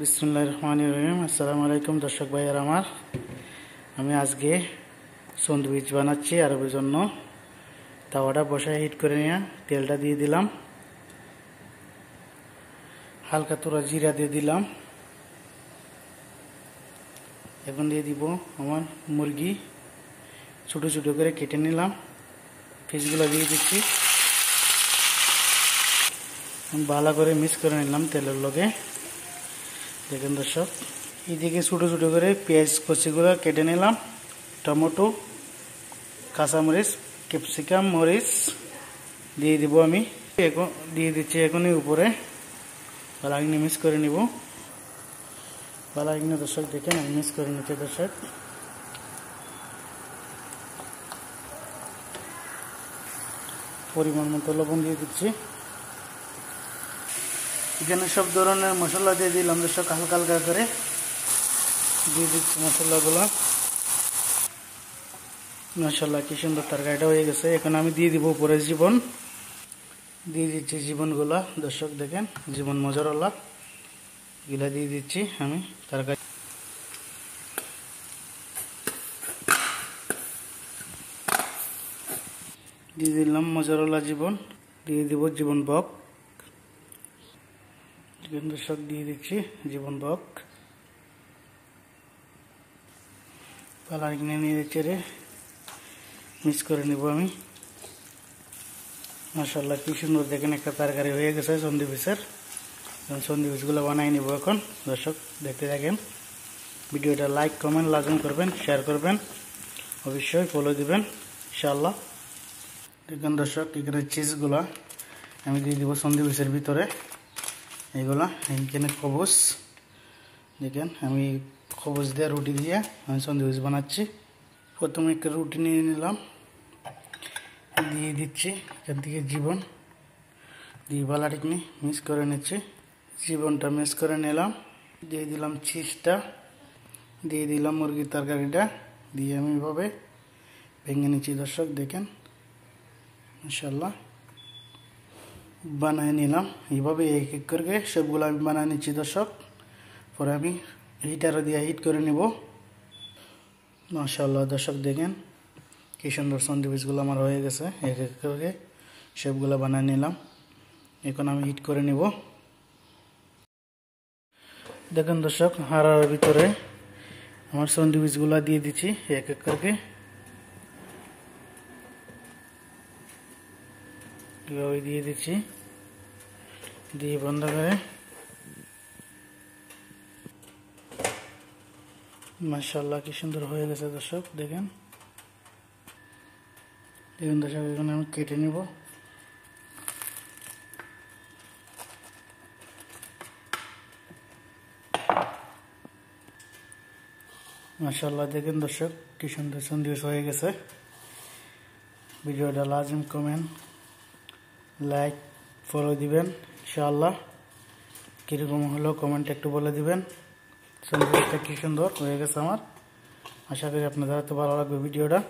বিসমিল্লাহির রহমানির রহিম। আসসালামু আলাইকুম দর্শক ভাইয়ের আমার, আমি আজকে স্যান্ডউইচ বানাচ্ছি। আর ওর জন্য তাওয়াটা বসায় হিট করে নিয়ে তেলটা দিয়ে দিলাম, হালকা তোরা জিরা দিয়ে দিলাম। এখন দিয়ে দিব আমার মুরগি, ছোটো ছোটো করে কেটে নিলাম, পিসগুলো দিয়ে দিচ্ছি। ভালো করে মিক্স করে নিলাম তেলের লগে। দেখেন দর্শক, এইদিকে ছোটো ছোটো করে পেঁয়াজ কচিগুলো কেটে নিলাম, টমেটো, কাঁচামরিচ, ক্যাপসিকাম, মরিচ দিয়ে দিব আমি। এখন দিয়ে দিচ্ছি এখনই উপরে, ভালো মিক্স করে নিব। ভালো দর্শক দেখেন আমি মিক্স করে নিচ্ছি দর্শক। পরিমাণ মতো লবণ দিয়ে দিচ্ছি। এখানে সব ধরনের মশলা দিয়ে দিলাম দর্শক, হালকা হালকা করে দিয়ে দিচ্ছি মশলাগুলো। মাশাআল্লাহ কি সুন্দর তরকারিটা হয়ে গেছে। এখন আমি দিয়ে দিব উপরে জীবন, দিয়ে দিচ্ছি জীবনগুলা দর্শক দেখেন, জীবন মোজারেলা এগুলা দিয়ে দিচ্ছি আমি তরকারি। দিয়ে দিলাম মোজারেলা জীবন, দিয়ে দিব জীবন বক দর্শক, দিয়ে দিচ্ছি জীবন বক। পালা নিয়ে দিচ্ছি রে, মিক্স করে নিব আমি। মাশাআল্লাহ কি সুন্দর দেখেন একটা তরকারি হয়ে গেছে স্যান্ডউইচের। স্যান্ডউইচগুলো বানাই নিব এখন দর্শক, দেখতে থাকেন। ভিডিওটা লাইক কমেন্ট লাজম করবেন, শেয়ার করবেন, অবশ্যই ফলো দিবেন ইনশাআল্লাহ। দেখেন দর্শক, এখানে চিজগুলো আমি দিয়ে দিব স্যান্ডউইচের ভিতরে। এইগুলা এইখানে সবুজ, দেখেন আমি সবুজ দিয়ে রুটি দিয়ে আমি স্যান্ডউইচ বানাচ্ছি। প্রথমে একটা রুটি নিয়ে নিলাম, দিয়ে দিচ্ছি এখান থেকে জীবন দিয়ে বালাটিকনি মিক্স করে নিচ্ছি। জীবনটা মিক্স করে নিলাম, দিয়ে দিলাম চিজটা, দিয়ে দিলাম মুরগির তরকারিটা, দিয়ে আমি এভাবে ভেঙে নিচ্ছি দর্শক দেখেন। ইনশাআল্লাহ বানিয়ে নিলাম এইভাবে, এক এক করে সবগুলো আমি বানিয়ে নিচ্ছি দর্শক। পরে আমি হিটারও দিয়ে হিট করে নিব। মাশাআল্লাহ দর্শক দেখেন কি সুন্দর স্যান্ডউইচগুলো আমার হয়ে গেছে। এক এক করে সবগুলো বানিয়ে নিলাম, এখন আমি হিট করে নিব। দেখেন দর্শক, হাড়ার ভিতরে আমার স্যান্ডউইচগুলো দিয়ে দিচ্ছি এক এক করে, এভাবে দিয়ে দিচ্ছি, দিয়ে বন্ধ করে। মাশাআল্লাহ কি সুন্দর হয়ে গেছে দর্শক দেখেন। দেখুন দর্শক, এখন আমি কেটে নিব। মাশাআল্লাহ দেখেন দর্শক কি সুন্দর স্যান্ডউইচ হয়ে গেছে। ভিডিওটা লাজিম কমেন্ট লাইক ফলো দিবেন ইনশাআল্লাহ। কীরকম হলো কমেন্ট একটু বলে দিবেন। স্যান্ডউইচটা কি সুন্দর হয়ে গেছে আমার, আশা করি আপনাদের তো ভালো লাগবে ভিডিওটা।